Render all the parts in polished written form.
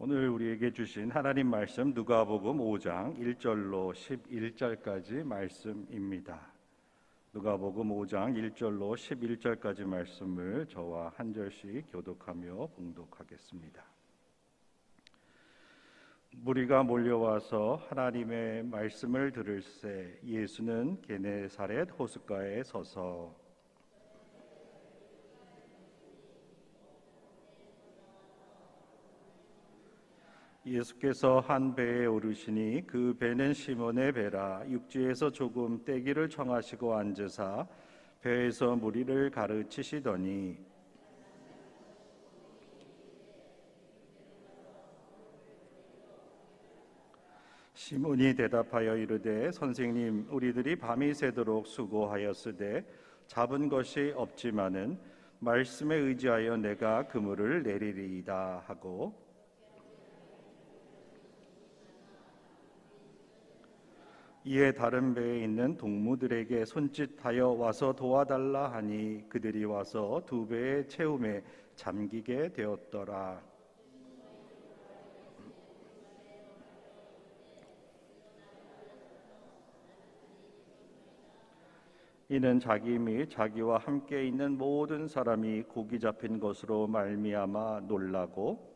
오늘 우리에게 주신 하나님 말씀 누가복음 5장 1절로 11절까지 말씀입니다. 누가복음 5장 1절로 11절까지 말씀을 저와 한 절씩 교독하며 봉독하겠습니다. 무리가 몰려와서 하나님의 말씀을 들을새 예수는 게네사렛 호숫가에 서서 예수께서 한 배에 오르시니 그 배는 시몬의 배라. 육지에서 조금 떼기를 청하시고 앉으사 배에서 무리를 가르치시더니 시몬이 대답하여 이르되 선생님, 우리들이 밤이 새도록 수고하였으되 잡은 것이 없지만은 말씀에 의지하여 내가 그물을 내리리이다 하고 이에 다른 배에 있는 동무들에게 손짓하여 와서 도와달라 하니 그들이 와서 두 배의 채움에 잠기게 되었더라. 이는 자기 및 자기와 함께 있는 모든 사람이 고기 잡힌 것으로 말미암아 놀라고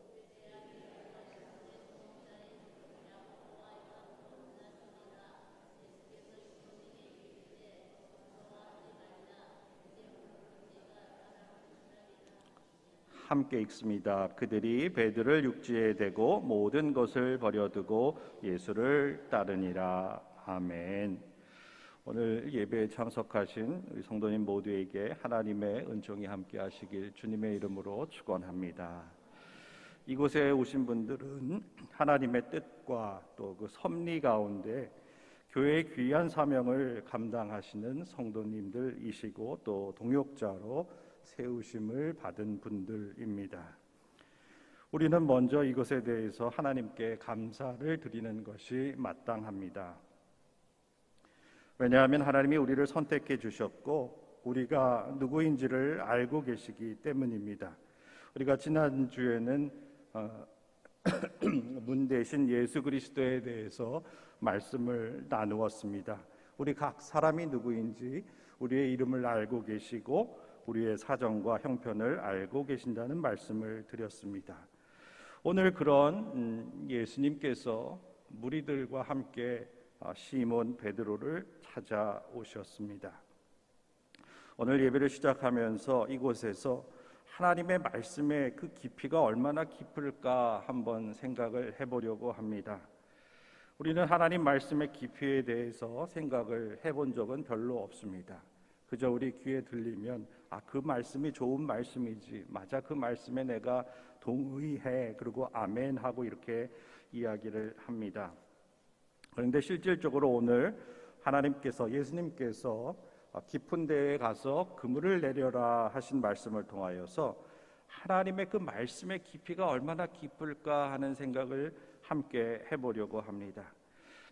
함께 읽습니다. 그들이 배들을 육지에 대고 모든 것을 버려두고 예수를 따르니라. 아멘. 오늘 예배에 참석하신 우리 성도님 모두에게 하나님의 은총이 함께 하시길 주님의 이름으로 축원합니다. 이곳에 오신 분들은 하나님의 뜻과 또 그 섭리 가운데 교회의 귀한 사명을 감당하시는 성도님들이시고 또 동역자로 세우심을 받은 분들입니다. 우리는 먼저 이것에 대해서 하나님께 감사를 드리는 것이 마땅합니다. 왜냐하면 하나님이 우리를 선택해 주셨고 우리가 누구인지를 알고 계시기 때문입니다. 우리가 지난주에는 문 대신 예수 그리스도에 대해서 말씀을 나누었습니다. 우리 각 사람이 누구인지 우리의 이름을 알고 계시고 우리의 사정과 형편을 알고 계신다는 말씀을 드렸습니다. 오늘 그런 예수님께서 무리들과 함께 시몬 베드로를 찾아오셨습니다. 오늘 예배를 시작하면서 이곳에서 하나님의 말씀의 그 깊이가 얼마나 깊을까 한번 생각을 해보려고 합니다. 우리는 하나님 말씀의 깊이에 대해서 생각을 해본 적은 별로 없습니다. 그저 우리 귀에 들리면 그 말씀이 좋은 말씀이지, 맞아, 그 말씀에 내가 동의해, 그리고 아멘 하고 이렇게 이야기를 합니다. 그런데 실질적으로 오늘 하나님께서, 예수님께서 깊은 데에 가서 그물을 내려라 하신 말씀을 통하여서 하나님의 그 말씀의 깊이가 얼마나 깊을까 하는 생각을 함께 해보려고 합니다.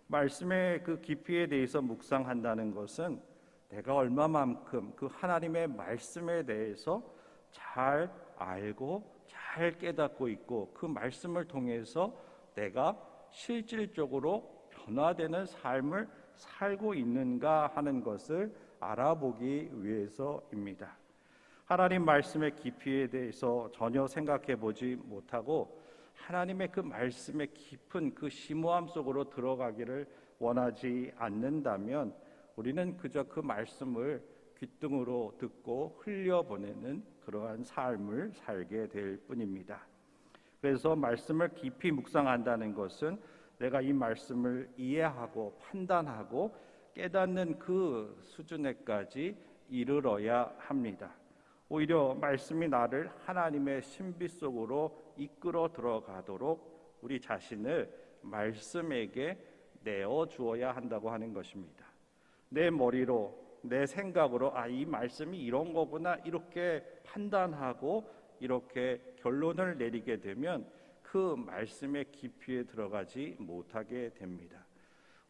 말씀의 그 깊이에 대해서 묵상한다는 것은 내가 얼마만큼 그 하나님의 말씀에 대해서 잘 알고 잘 깨닫고 있고 그 말씀을 통해서 내가 실질적으로 변화되는 삶을 살고 있는가 하는 것을 알아보기 위해서입니다. 하나님 말씀의 깊이에 대해서 전혀 생각해 보지 못하고 하나님의 그 말씀의 깊은 그 심오함 속으로 들어가기를 원하지 않는다면 우리는 그저 그 말씀을 귓등으로 듣고 흘려보내는 그러한 삶을 살게 될 뿐입니다. 그래서 말씀을 깊이 묵상한다는 것은 내가 이 말씀을 이해하고 판단하고 깨닫는 그 수준에까지 이르러야 합니다. 오히려 말씀이 나를 하나님의 신비 속으로 이끌어 들어가도록 우리 자신을 말씀에게 내어 주어야 한다고 하는 것입니다. 내 머리로, 내 생각으로 이 말씀이 이런 거구나 이렇게 판단하고 이렇게 결론을 내리게 되면 그 말씀의 깊이에 들어가지 못하게 됩니다.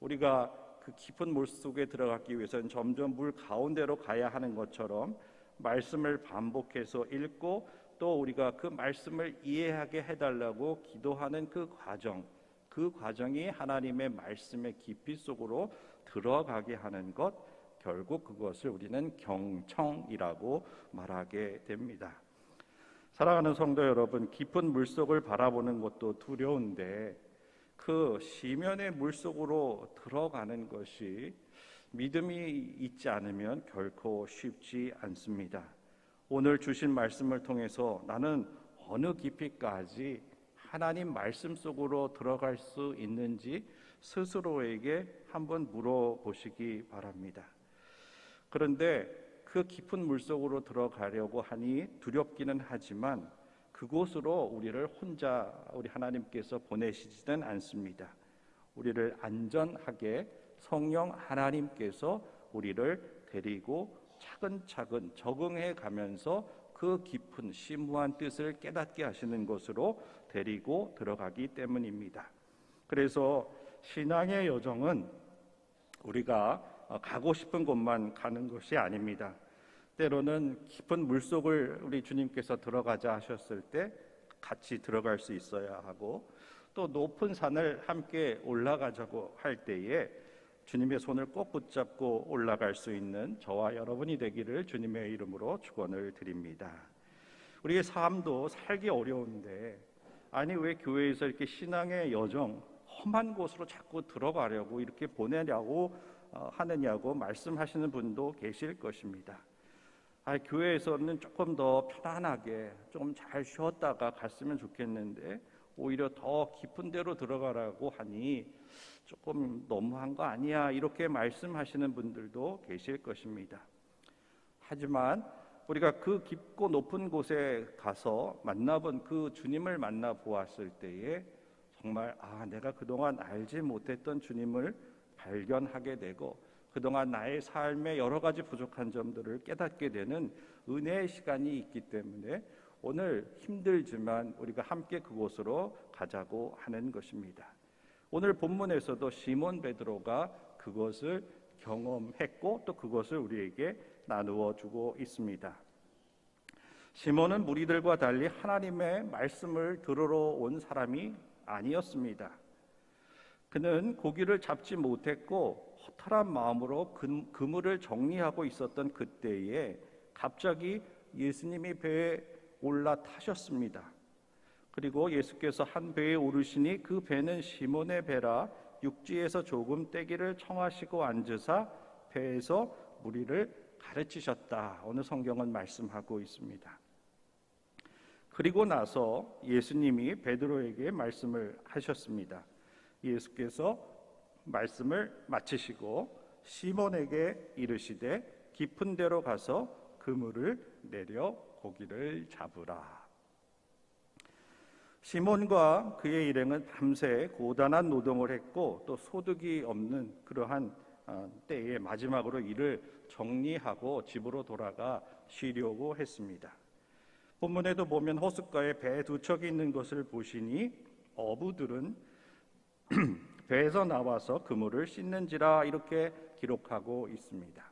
우리가 그 깊은 물 속에 들어가기 위해서는 점점 물 가운데로 가야 하는 것처럼 말씀을 반복해서 읽고 또 우리가 그 말씀을 이해하게 해달라고 기도하는 그 과정이 하나님의 말씀의 깊이 속으로 들어가게 하는 것, 결국 그것을 우리는 경청이라고 말하게 됩니다. 사랑하는 성도 여러분, 깊은 물속을 바라보는 것도 두려운데 그 시면의 물속으로 들어가는 것이 믿음이 있지 않으면 결코 쉽지 않습니다. 오늘 주신 말씀을 통해서 나는 어느 깊이까지 하나님 말씀 속으로 들어갈 수 있는지 스스로에게 한번 물어보시기 바랍니다. 그런데 그 깊은 물속으로 들어가려고 하니 두렵기는 하지만 그곳으로 우리를 혼자 우리 하나님께서 보내시지는 않습니다. 우리를 안전하게 성령 하나님께서 우리를 데리고 차근차근 적응해 가면서 그 깊은 심무한 뜻을 깨닫게 하시는 곳으로 데리고 들어가기 때문입니다. 그래서 신앙의 여정은 우리가 가고 싶은 곳만 가는 것이 아닙니다. 때로는 깊은 물속을 우리 주님께서 들어가자 하셨을 때 같이 들어갈 수 있어야 하고, 또 높은 산을 함께 올라가자고 할 때에 주님의 손을 꼭 붙잡고 올라갈 수 있는 저와 여러분이 되기를 주님의 이름으로 축원을 드립니다. 우리의 삶도 살기 어려운데 아니 왜 교회에서 이렇게 신앙의 여정 험한 곳으로 자꾸 들어가려고 이렇게 보내냐고 하느냐고 말씀하시는 분도 계실 것입니다. 교회에서는 조금 더 편안하게 좀 잘 쉬었다가 갔으면 좋겠는데 오히려 더 깊은 데로 들어가라고 하니 조금 너무한 거 아니야, 이렇게 말씀하시는 분들도 계실 것입니다. 하지만 우리가 그 깊고 높은 곳에 가서 만나본 그 주님을 만나 보았을 때에 정말 내가 그동안 알지 못했던 주님을 발견하게 되고 그동안 나의 삶의 여러 가지 부족한 점들을 깨닫게 되는 은혜의 시간이 있기 때문에 오늘 힘들지만 우리가 함께 그곳으로 가자고 하는 것입니다. 오늘 본문에서도 시몬 베드로가 그것을 경험했고 또 그것을 우리에게 나누어 주고 있습니다. 시몬은 무리들과 달리 하나님의 말씀을 들으러 온 사람이 아니었습니다. 그는 고기를 잡지 못했고 허탈한 마음으로 그물을 정리하고 있었던 그때에 갑자기 예수님이 배에 올라타셨습니다. 그리고 예수께서 한 배에 오르시니 그 배는 시몬의 배라 육지에서 조금 떼기를 청하시고 앉으사 배에서 무리를 가르치셨다. 오늘 성경은 말씀하고 있습니다. 그리고 나서 예수님이 베드로에게 말씀을 하셨습니다. 예수께서 말씀을 마치시고 시몬에게 이르시되 깊은 데로 가서 그물을 내려 고기를 잡으라. 시몬과 그의 일행은 밤새 고단한 노동을 했고 또 소득이 없는 그러한 때에 마지막으로 일을 정리하고 집으로 돌아가 쉬려고 했습니다. 본문에도 보면 호숫가에 배 두 척이 있는 것을 보시니 어부들은 배에서 나와서 그물을 씻는지라 이렇게 기록하고 있습니다.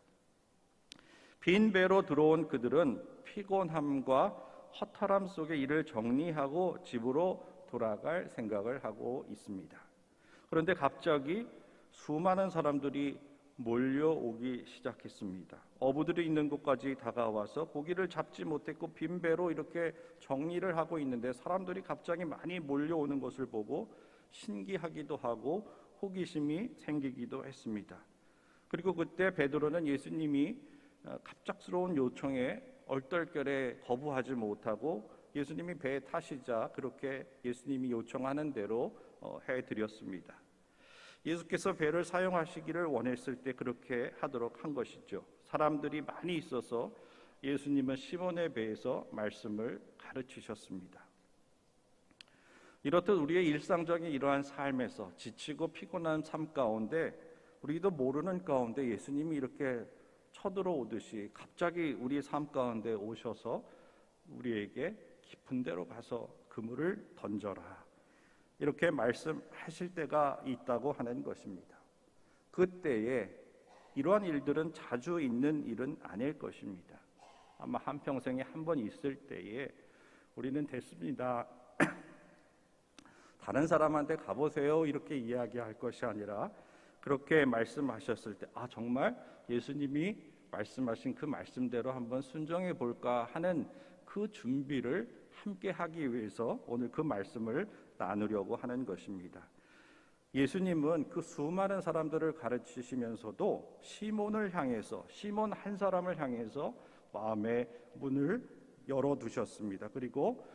빈 배로 들어온 그들은 피곤함과 허탈함 속에 일을 정리하고 집으로 돌아갈 생각을 하고 있습니다. 그런데 갑자기 수많은 사람들이 몰려오기 시작했습니다. 어부들이 있는 곳까지 다가와서 고기를 잡지 못했고 빈 배로 이렇게 정리를 하고 있는데 사람들이 갑자기 많이 몰려오는 것을 보고 신기하기도 하고 호기심이 생기기도 했습니다. 그리고 그때 베드로는 예수님이 갑작스러운 요청에 얼떨결에 거부하지 못하고 예수님이 배에 타시자 그렇게 예수님이 요청하는 대로 해드렸습니다. 예수께서 배를 사용하시기를 원했을 때 그렇게 하도록 한 것이죠. 사람들이 많이 있어서 예수님은 시몬의 배에서 말씀을 가르치셨습니다. 이렇듯 우리의 일상적인 이러한 삶에서 지치고 피곤한 삶 가운데 우리도 모르는 가운데 예수님이 이렇게 쳐들어오듯이 갑자기 우리 삶 가운데 오셔서 우리에게 깊은 데로 가서 그물을 던져라 이렇게 말씀하실 때가 있다고 하는 것입니다. 그때에 이러한 일들은 자주 있는 일은 아닐 것입니다. 아마 한평생에 한 번 있을 때에 우리는 됐습니다. 다른 사람한테 가보세요. 이렇게 이야기할 것이 아니라 그렇게 말씀하셨을 때 정말 예수님이 말씀하신 그 말씀대로 한번 순종해 볼까 하는 그 준비를 함께 하기 위해서 오늘 그 말씀을 나누려고 하는 것입니다. 예수님은 그 수많은 사람들을 가르치시면서도 시몬을 향해서, 시몬 한 사람을 향해서 마음의 문을 열어두셨습니다. 그리고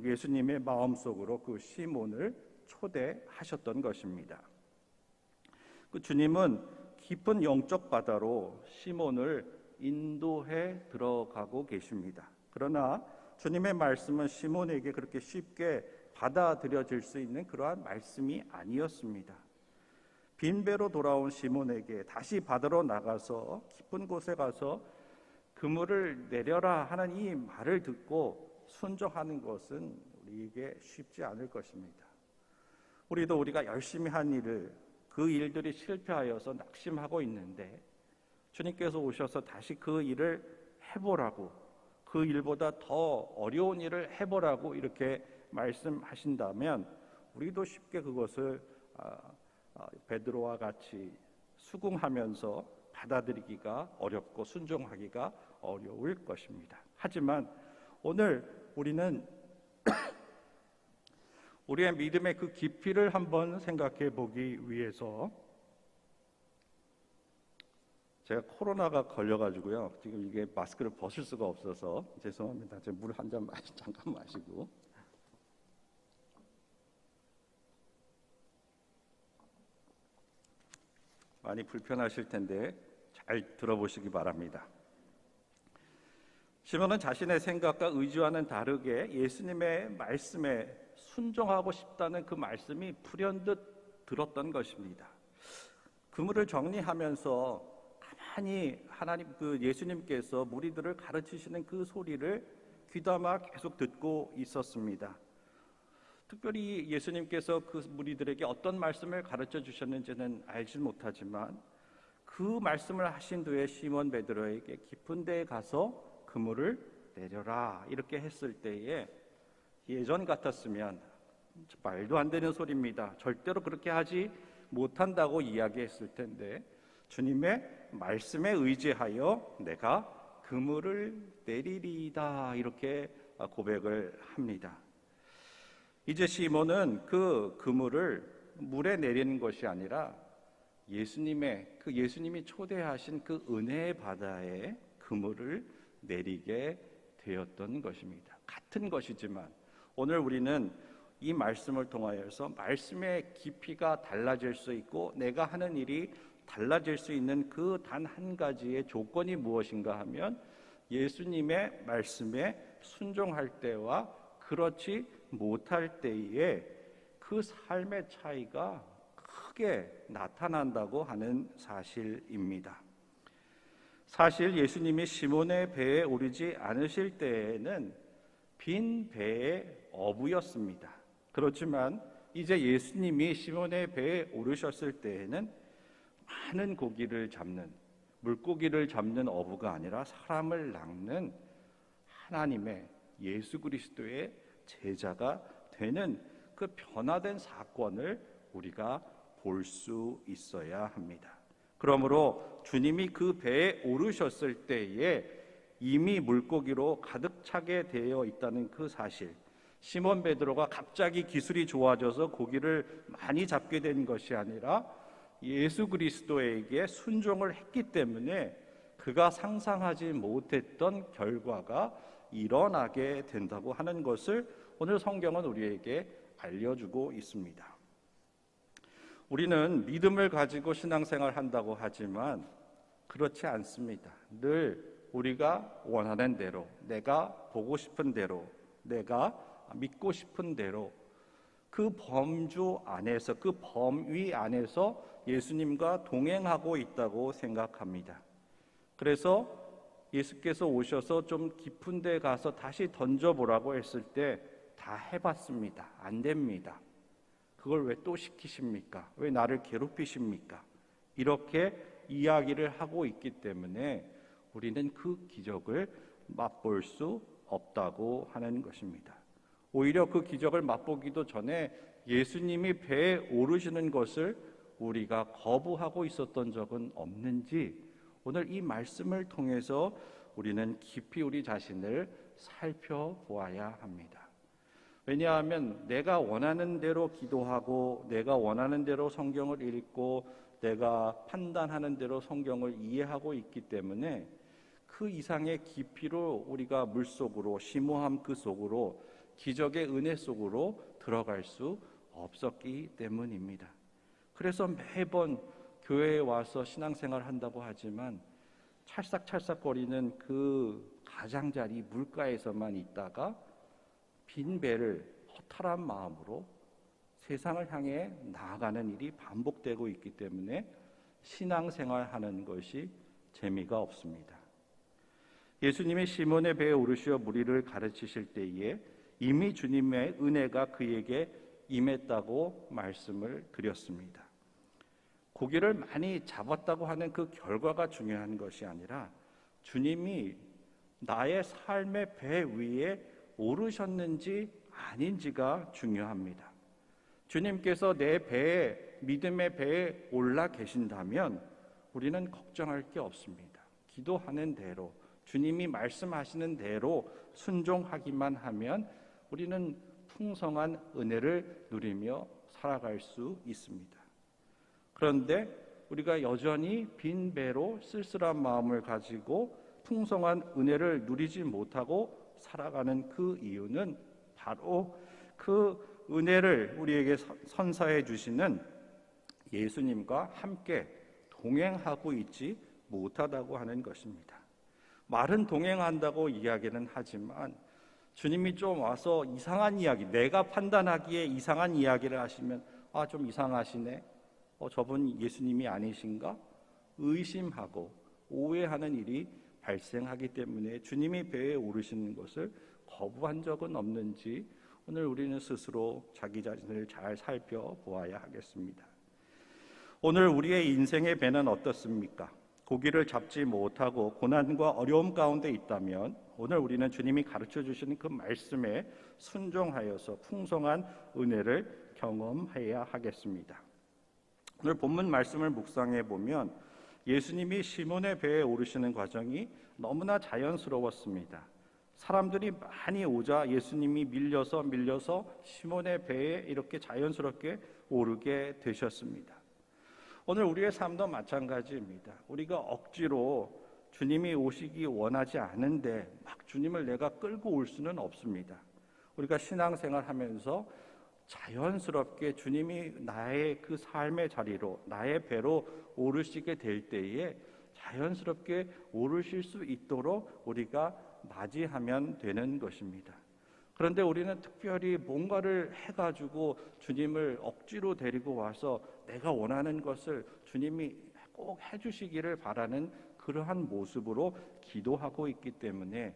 예수님의 마음속으로 그 시몬을 초대하셨던 것입니다. 그 주님은 깊은 영적 바다로 시몬을 인도해 들어가고 계십니다. 그러나 주님의 말씀은 시몬에게 그렇게 쉽게 받아들여질 수 있는 그러한 말씀이 아니었습니다. 빈배로 돌아온 시몬에게 다시 바다로 나가서 깊은 곳에 가서 그물을 내려라 하는 이 말을 듣고 순종하는 것은 우리에게 쉽지 않을 것입니다. 우리가 열심히 한 일을, 그 일들이 실패하여서 낙심하고 있는데 주님께서 오셔서 다시 그 일을 해보라고, 그 일보다 더 어려운 일을 해보라고 이렇게 말씀하신다면 우리도 쉽게 그것을 베드로와 같이 수긍하면서 받아들이기가 어렵고 순종하기가 어려울 것입니다. 하지만 오늘 우리는 우리의 믿음의 그 깊이를 한번 생각해 보기 위해서, 제가 코로나가 걸려가지고요. 지금 이게 마스크를 벗을 수가 없어서 죄송합니다. 제가 물 한 잔 잠깐 마시고. 많이 불편하실 텐데 잘 들어보시기 바랍니다. 시몬은 자신의 생각과 의지와는 다르게 예수님의 말씀에 순종하고 싶다는 그 말씀이 불현듯 들었던 것입니다. 그물을 정리하면서 가만히 예수님께서 무리들을 가르치시는 그 소리를 귀담아 계속 듣고 있었습니다. 특별히 예수님께서 그 무리들에게 어떤 말씀을 가르쳐 주셨는지는 알지 못하지만 그 말씀을 하신 뒤에 시몬 베드로에게 깊은 데에 가서 그물을 내려라 이렇게 했을 때에 예전 같았으면 말도 안 되는 소리입니다. 절대로 그렇게 하지 못한다고 이야기했을 텐데 주님의 말씀에 의지하여 내가 그물을 내리리이다 이렇게 고백을 합니다. 이제 시몬은 그 그물을 물에 내리는 것이 아니라 예수님이 초대하신 그 은혜의 바다에 그물을 내리게 되었던 것입니다. 같은 것이지만 오늘 우리는 이 말씀을 통하여서 말씀의 깊이가 달라질 수 있고 내가 하는 일이 달라질 수 있는 그 단 한 가지의 조건이 무엇인가 하면 예수님의 말씀에 순종할 때와 그렇지 못할 때에 그 삶의 차이가 크게 나타난다고 하는 사실입니다. 사실 예수님이 시몬의 배에 오르지 않으실 때에는 빈 배의 어부였습니다. 그렇지만 이제 예수님이 시몬의 배에 오르셨을 때에는 많은 물고기를 잡는 어부가 아니라 사람을 낚는 하나님의 예수 그리스도의 제자가 되는 그 변화된 사건을 우리가 볼 수 있어야 합니다. 그러므로 주님이 그 배에 오르셨을 때에 이미 물고기로 가득 차게 되어 있다는 그 사실, 시몬 베드로가 갑자기 기술이 좋아져서 고기를 많이 잡게 된 것이 아니라 예수 그리스도에게 순종을 했기 때문에 그가 상상하지 못했던 결과가 일어나게 된다고 하는 것을 오늘 성경은 우리에게 알려주고 있습니다. 우리는 믿음을 가지고 신앙생활을 한다고 하지만 그렇지 않습니다. 늘 우리가 원하는 대로, 내가 보고 싶은 대로, 내가 믿고 싶은 대로 그 범주 안에서, 그 범위 안에서 예수님과 동행하고 있다고 생각합니다. 그래서 예수께서 오셔서 좀 깊은 데 가서 다시 던져보라고 했을 때 다 해봤습니다. 안 됩니다. 그걸 왜 또 시키십니까? 왜 나를 괴롭히십니까? 이렇게 이야기를 하고 있기 때문에 우리는 그 기적을 맛볼 수 없다고 하는 것입니다. 오히려 그 기적을 맛보기도 전에 예수님이 배에 오르시는 것을 우리가 거부하고 있었던 적은 없는지 오늘 이 말씀을 통해서 우리는 깊이 우리 자신을 살펴보아야 합니다. 왜냐하면 내가 원하는 대로 기도하고 내가 원하는 대로 성경을 읽고 내가 판단하는 대로 성경을 이해하고 있기 때문에 그 이상의 깊이로 우리가 물속으로 심오함 그 속으로 기적의 은혜 속으로 들어갈 수 없었기 때문입니다. 그래서 매번 교회에 와서 신앙생활 한다고 하지만 찰싹찰싹거리는 그 가장자리 물가에서만 있다가 빈 배를 허탈한 마음으로 세상을 향해 나아가는 일이 반복되고 있기 때문에 신앙생활하는 것이 재미가 없습니다. 예수님이 시몬의 배에 오르시어 무리를 가르치실 때에 이미 주님의 은혜가 그에게 임했다고 말씀을 드렸습니다. 고기를 많이 잡았다고 하는 그 결과가 중요한 것이 아니라 주님이 나의 삶의 배 위에 오르셨는지 아닌지가 중요합니다. 주님께서 내 배에 믿음의 배에 올라 계신다면 우리는 걱정할 게 없습니다. 기도하는 대로 주님이 말씀하시는 대로 순종하기만 하면 우리는 풍성한 은혜를 누리며 살아갈 수 있습니다. 그런데 우리가 여전히 빈 배로 쓸쓸한 마음을 가지고 풍성한 은혜를 누리지 못하고 살아가는 그 이유는 바로 그 은혜를 우리에게 선사해 주시는 예수님과 함께 동행하고 있지 못하다고 하는 것입니다. 말은 동행한다고 이야기는 하지만 주님이 좀 와서 이상한 이야기, 내가 판단하기에 이상한 이야기를 하시면 좀 이상하시네, 저분 예수님이 아니신가? 의심하고 오해하는 일이 발생하기 때문에 주님이 배에 오르시는 것을 거부한 적은 없는지 오늘 우리는 스스로 자기 자신을 잘 살펴보아야 하겠습니다. 오늘 우리의 인생의 배는 어떻습니까? 고기를 잡지 못하고 고난과 어려움 가운데 있다면 오늘 우리는 주님이 가르쳐 주시는 그 말씀에 순종하여서 풍성한 은혜를 경험해야 하겠습니다. 오늘 본문 말씀을 묵상해 보면 예수님이 시몬의 배에 오르시는 과정이 너무나 자연스러웠습니다. 사람들이 많이 오자 예수님이 밀려서 시몬의 배에 이렇게 자연스럽게 오르게 되셨습니다. 오늘 우리의 삶도 마찬가지입니다. 우리가 억지로 주님이 오시기 원하지 않은데 막 주님을 내가 끌고 올 수는 없습니다. 우리가 신앙생활 하면서 자연스럽게 주님이 나의 그 삶의 자리로 나의 배로 오르시게 될 때에 자연스럽게 오르실 수 있도록 우리가 맞이하면 되는 것입니다. 그런데 우리는 특별히 뭔가를 해가지고 주님을 억지로 데리고 와서 내가 원하는 것을 주님이 꼭 해주시기를 바라는 그러한 모습으로 기도하고 있기 때문에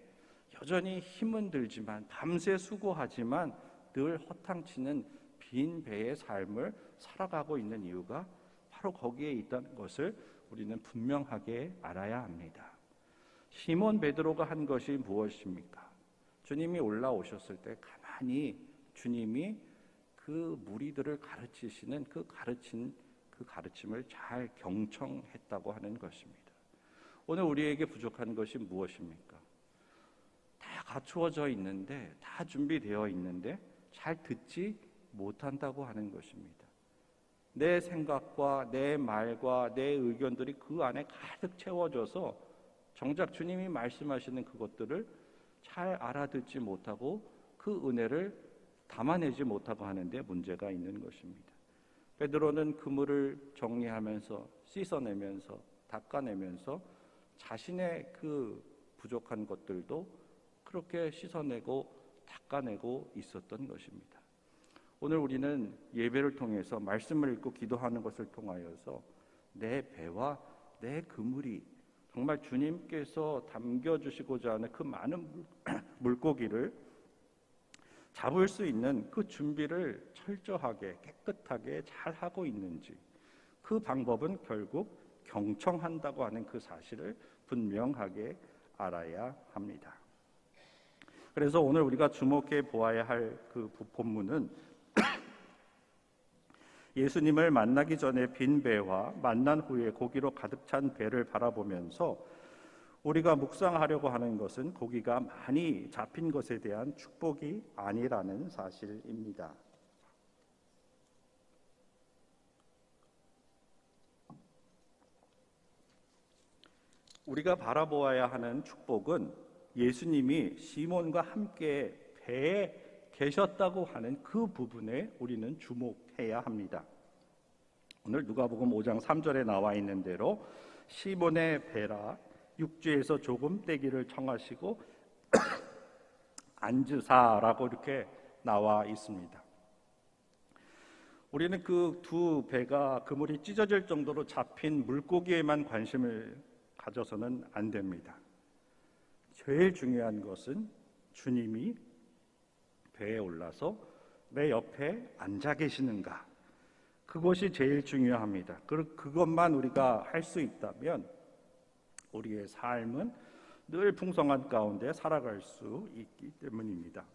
여전히 힘은 들지만 밤새 수고하지만 늘 허탕치는 빈 배의 삶을 살아가고 있는 이유가 바로 거기에 있다는 것을 우리는 분명하게 알아야 합니다. 시몬 베드로가 한 것이 무엇입니까? 주님이 올라오셨을 때 가만히 주님이 그 무리들을 가르치시는 그 가르침을 잘 경청했다고 하는 것입니다. 오늘 우리에게 부족한 것이 무엇입니까? 다 갖추어져 있는데, 다 준비되어 있는데 잘 듣지 못한다고 하는 것입니다. 내 생각과 내 말과 내 의견들이 그 안에 가득 채워져서 정작 주님이 말씀하시는 그것들을 잘 알아듣지 못하고 그 은혜를 담아내지 못하고 하는데 문제가 있는 것입니다. 베드로는 그물을 정리하면서 씻어내면서 닦아내면서 자신의 그 부족한 것들도 그렇게 씻어내고 닦아내고 있었던 것입니다. 오늘 우리는 예배를 통해서 말씀을 읽고 기도하는 것을 통하여서 내 배와 내 그물이 정말 주님께서 담겨주시고자 하는 그 많은 물고기를 잡을 수 있는 그 준비를 철저하게 깨끗하게 잘 하고 있는지, 그 방법은 결국 경청한다고 하는 그 사실을 분명하게 알아야 합니다. 그래서 오늘 우리가 주목해 보아야 할 그 본문은 예수님을 만나기 전에 빈 배와 만난 후에 고기로 가득 찬 배를 바라보면서 우리가 묵상하려고 하는 것은 고기가 많이 잡힌 것에 대한 축복이 아니라는 사실입니다. 우리가 바라보아야 하는 축복은 예수님이 시몬과 함께 배에 계셨다고 하는 그 부분에 우리는 주목해야 합니다. 오늘 누가복음 5장 3절에 나와 있는 대로 시몬의 배라 육지에서 조금 떼기를 청하시고 앉으사라고 이렇게 나와 있습니다. 우리는 그 두 배가 그물이 찢어질 정도로 잡힌 물고기에만 관심을 가져서는 안 됩니다. 제일 중요한 것은 주님이 배에 올라서 내 옆에 앉아 계시는가, 그것이 제일 중요합니다. 그것만 우리가 할 수 있다면 우리의 삶은 늘 풍성한 가운데 살아갈 수 있기 때문입니다.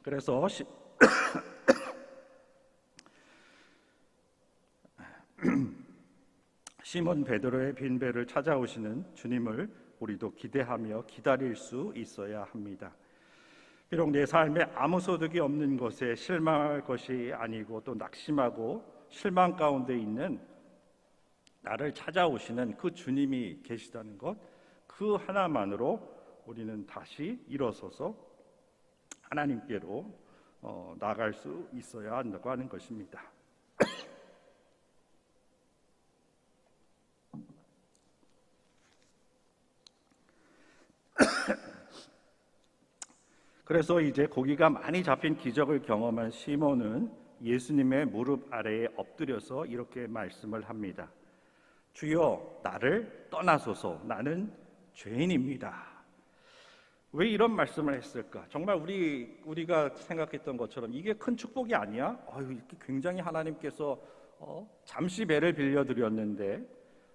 그래서 시몬 베드로의 빈 배를 찾아오시는 주님을 우리도 기대하며 기다릴 수 있어야 합니다. 비록 내 삶에 아무 소득이 없는 것에 실망할 것이 아니고 또 낙심하고 실망 가운데 있는 나를 찾아오시는 그 주님이 계시다는 것, 그 하나만으로 우리는 다시 일어서서 하나님께로 나아갈 수 있어야 한다고 하는 것입니다. 그래서 이제 고기가 많이 잡힌 기적을 경험한 시몬은 예수님의 무릎 아래에 엎드려서 이렇게 말씀을 합니다. 주여, 나를 떠나소서, 나는 죄인입니다. 왜 이런 말씀을 했을까? 정말 우리가 생각했던 것처럼 이게 큰 축복이 아니야? 이렇게 굉장히 하나님께서 잠시 배를 빌려드렸는데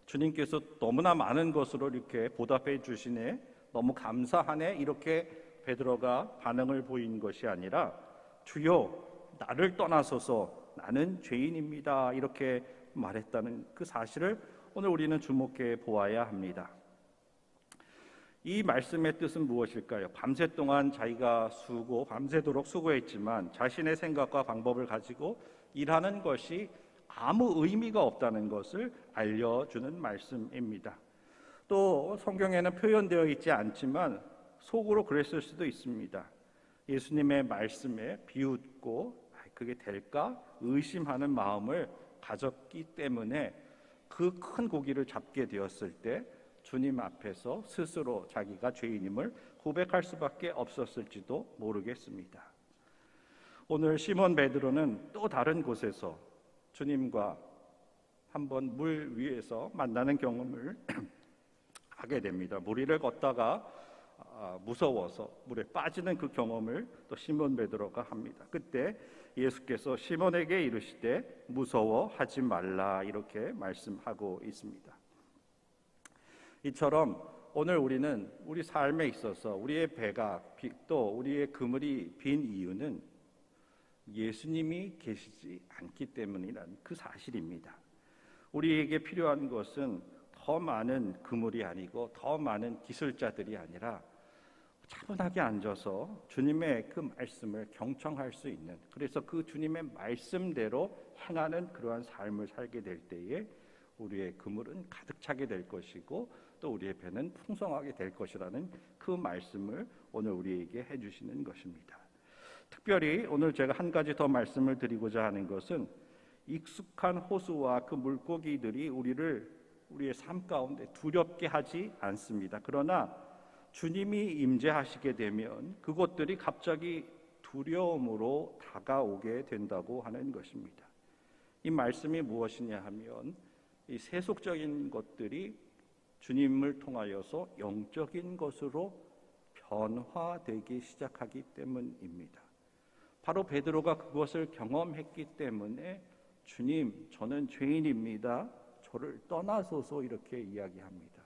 주님께서 너무나 많은 것으로 이렇게 보답해 주시네, 너무 감사하네, 이렇게 베드로가 반응을 보인 것이 아니라 주여, 나를 떠나소서, 나는 죄인입니다, 이렇게 말했다는 그 사실을 오늘 우리는 주목해 보아야 합니다. 이 말씀의 뜻은 무엇일까요? 밤새 동안 자기가 밤새도록 수고했지만 자신의 생각과 방법을 가지고 일하는 것이 아무 의미가 없다는 것을 알려주는 말씀입니다. 또 성경에는 표현되어 있지 않지만 속으로 그랬을 수도 있습니다. 예수님의 말씀에 비웃고 그게 될까 의심하는 마음을 가졌기 때문에 그 큰 고기를 잡게 되었을 때 주님 앞에서 스스로 자기가 죄인임을 고백할 수밖에 없었을지도 모르겠습니다. 오늘 시몬 베드로는 또 다른 곳에서 주님과 한번 물 위에서 만나는 경험을 하게 됩니다. 물 위를 걷다가 무서워서 물에 빠지는 그 경험을 또 시몬 베드로가 합니다. 그때 예수께서 시몬에게 이르시되 무서워하지 말라, 이렇게 말씀하고 있습니다. 이처럼 오늘 우리는 우리 삶에 있어서 우리의 배가 또 우리의 그물이 빈 이유는 예수님이 계시지 않기 때문이라는 그 사실입니다. 우리에게 필요한 것은 더 많은 그물이 아니고 더 많은 기술자들이 아니라 차분하게 앉아서 주님의 그 말씀을 경청할 수 있는, 그래서 그 주님의 말씀대로 행하는 그러한 삶을 살게 될 때에 우리의 그물은 가득 차게 될 것이고 또 우리의 배는 풍성하게 될 것이라는 그 말씀을 오늘 우리에게 해주시는 것입니다. 특별히 오늘 제가 한 가지 더 말씀을 드리고자 하는 것은 익숙한 호수와 그 물고기들이 우리의 삶 가운데 두렵게 하지 않습니다. 그러나 주님이 임재하시게 되면 그것들이 갑자기 두려움으로 다가오게 된다고 하는 것입니다. 이 말씀이 무엇이냐 하면 이 세속적인 것들이 주님을 통하여서 영적인 것으로 변화되기 시작하기 때문입니다. 바로 베드로가 그것을 경험했기 때문에 주님, 저는 죄인입니다, 저를 떠나소서, 이렇게 이야기합니다.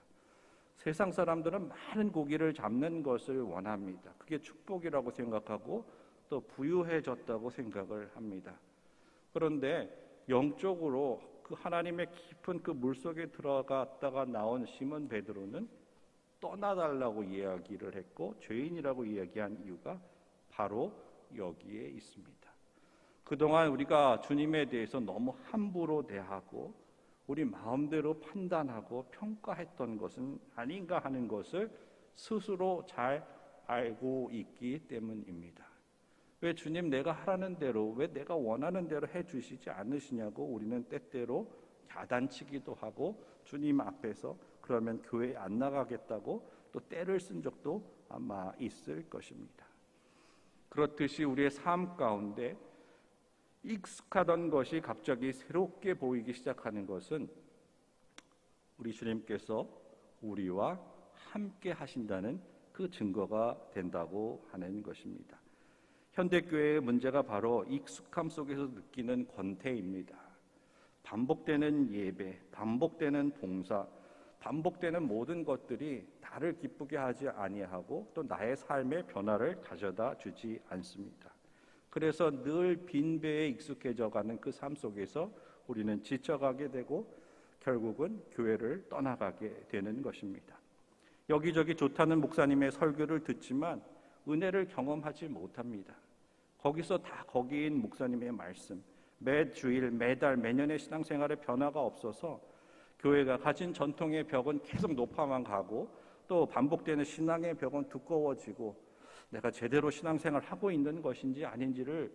세상 사람들은 많은 고기를 잡는 것을 원합니다. 그게 축복이라고 생각하고 또 부유해졌다고 생각을 합니다. 그런데 영적으로 그 하나님의 깊은 그 물속에 들어갔다가 나온 시몬 베드로는 떠나달라고 이야기를 했고 죄인이라고 이야기한 이유가 바로 여기에 있습니다. 그동안 우리가 주님에 대해서 너무 함부로 대하고 우리 마음대로 판단하고 평가했던 것은 아닌가 하는 것을 스스로 잘 알고 있기 때문입니다. 왜 주님 내가 하라는 대로, 왜 내가 원하는 대로 해주시지 않으시냐고 우리는 때때로 야단치기도 하고 주님 앞에서 그러면 교회 안 나가겠다고 또 때를 쓴 적도 아마 있을 것입니다. 그렇듯이 우리의 삶 가운데 익숙하던 것이 갑자기 새롭게 보이기 시작하는 것은 우리 주님께서 우리와 함께 하신다는 그 증거가 된다고 하는 것입니다. 현대교회의 문제가 바로 익숙함 속에서 느끼는 권태입니다. 반복되는 예배, 반복되는 봉사, 반복되는 모든 것들이 나를 기쁘게 하지 아니하고 또 나의 삶의 변화를 가져다 주지 않습니다. 그래서 늘 빈배에 익숙해져가는 그 삶 속에서 우리는 지쳐가게 되고 결국은 교회를 떠나가게 되는 것입니다. 여기저기 좋다는 목사님의 설교를 듣지만 은혜를 경험하지 못합니다. 거기서 다 거기인 목사님의 말씀, 매주일, 매달, 매년의 신앙생활에 변화가 없어서 교회가 가진 전통의 벽은 계속 높아만 가고 또 반복되는 신앙의 벽은 두꺼워지고 내가 제대로 신앙생활을 하고 있는 것인지 아닌지를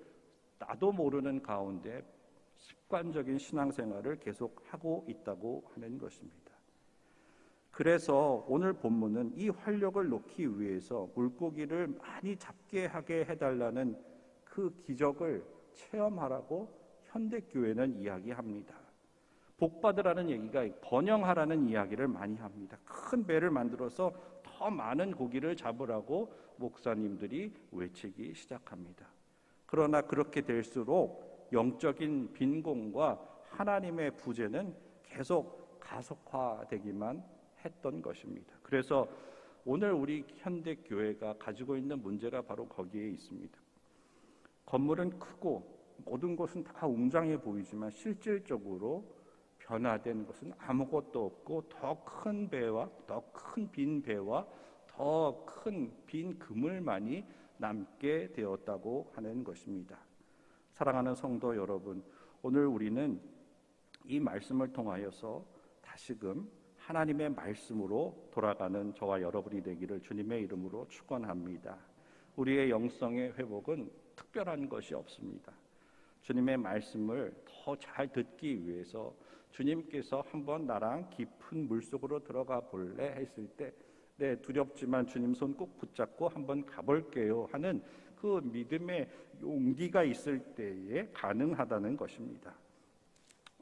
나도 모르는 가운데 습관적인 신앙생활을 계속 하고 있다고 하는 것입니다. 그래서 오늘 본문은 이 활력을 놓기 위해서 물고기를 많이 잡게 하게 해달라는 그 기적을 체험하라고 현대교회는 이야기합니다. 복받으라는 얘기가 번영하라는 이야기를 많이 합니다. 큰 배를 만들어서 더 많은 고기를 잡으라고 목사님들이 외치기 시작합니다. 그러나 그렇게 될수록 영적인 빈곤과 하나님의 부재는 계속 가속화되기만 했던 것입니다. 그래서 오늘 우리 현대교회가 가지고 있는 문제가 바로 거기에 있습니다. 건물은 크고 모든 것은 다 웅장해 보이지만 실질적으로 변화된 것은 아무것도 없고 더 큰 배와 더 큰 빈 배와 더 큰 빈 그물만이 남게 되었다고 하는 것입니다. 사랑하는 성도 여러분, 오늘 우리는 이 말씀을 통하여서 다시금 하나님의 말씀으로 돌아가는 저와 여러분이 되기를 주님의 이름으로 축원합니다. 우리의 영성의 회복은 특별한 것이 없습니다. 주님의 말씀을 더 잘 듣기 위해서 주님께서 한번 나랑 깊은 물속으로 들어가 볼래 했을 때 네, 두렵지만 주님 손 꼭 붙잡고 한번 가볼게요 하는 그 믿음의 용기가 있을 때에 가능하다는 것입니다.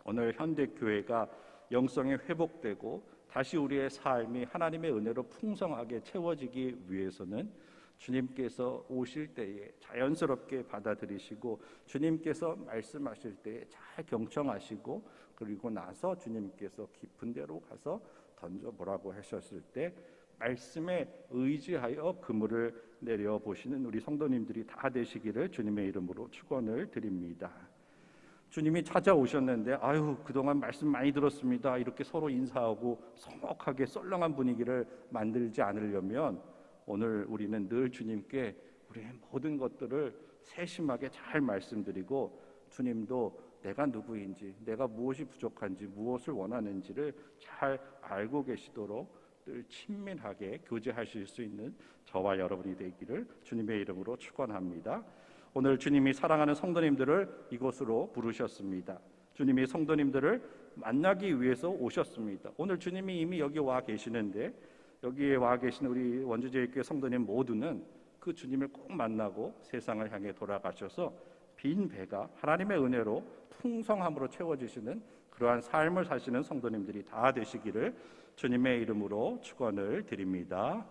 오늘 현대교회가 영성이 회복되고 다시 우리의 삶이 하나님의 은혜로 풍성하게 채워지기 위해서는 주님께서 오실 때에 자연스럽게 받아들이시고 주님께서 말씀하실 때에 잘 경청하시고 그리고 나서 주님께서 깊은 데로 가서 던져보라고 하셨을 때 말씀에 의지하여 그물을 내려보시는 우리 성도님들이 다 되시기를 주님의 이름으로 축원을 드립니다. 주님이 찾아오셨는데 아유 그동안 말씀 많이 들었습니다. 이렇게 서로 인사하고 서먹하게 썰렁한 분위기를 만들지 않으려면 오늘 우리는 늘 주님께 우리의 모든 것들을 세심하게 잘 말씀드리고 주님도 내가 누구인지 내가 무엇이 부족한지 무엇을 원하는지를 잘 알고 계시도록 늘 친밀하게 교제하실 수 있는 저와 여러분이 되기를 주님의 이름으로 축원합니다. 오늘 주님이 사랑하는 성도님들을 이곳으로 부르셨습니다. 주님이 성도님들을 만나기 위해서 오셨습니다. 오늘 주님이 이미 여기 와 계시는데 여기에 와 계신 우리 원주제일교회 성도님 모두는 그 주님을 꼭 만나고 세상을 향해 돌아가셔서 빈 배가 하나님의 은혜로 풍성함으로 채워지시는 그러한 삶을 사시는 성도님들이 다 되시기를 주님의 이름으로 축원을 드립니다.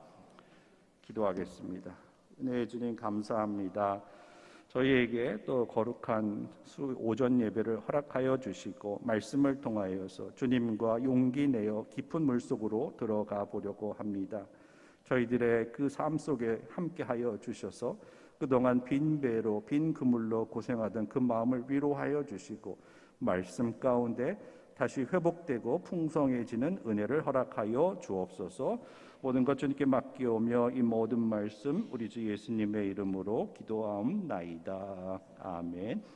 기도하겠습니다. 은혜의 주님 감사합니다. 저희에게 또 거룩한 오전 예배를 허락하여 주시고 말씀을 통하여서 주님과 용기 내어 깊은 물속으로 들어가 보려고 합니다. 저희들의 그 삶 속에 함께하여 주셔서 그동안 빈 배로 빈 그물로 고생하던 그 마음을 위로하여 주시고 말씀 가운데 다시 회복되고 풍성해지는 은혜를 허락하여 주옵소서. 모든 것 주님께 맡기오며 이 모든 말씀 우리 주 예수님의 이름으로 기도하옵나이다. 아멘.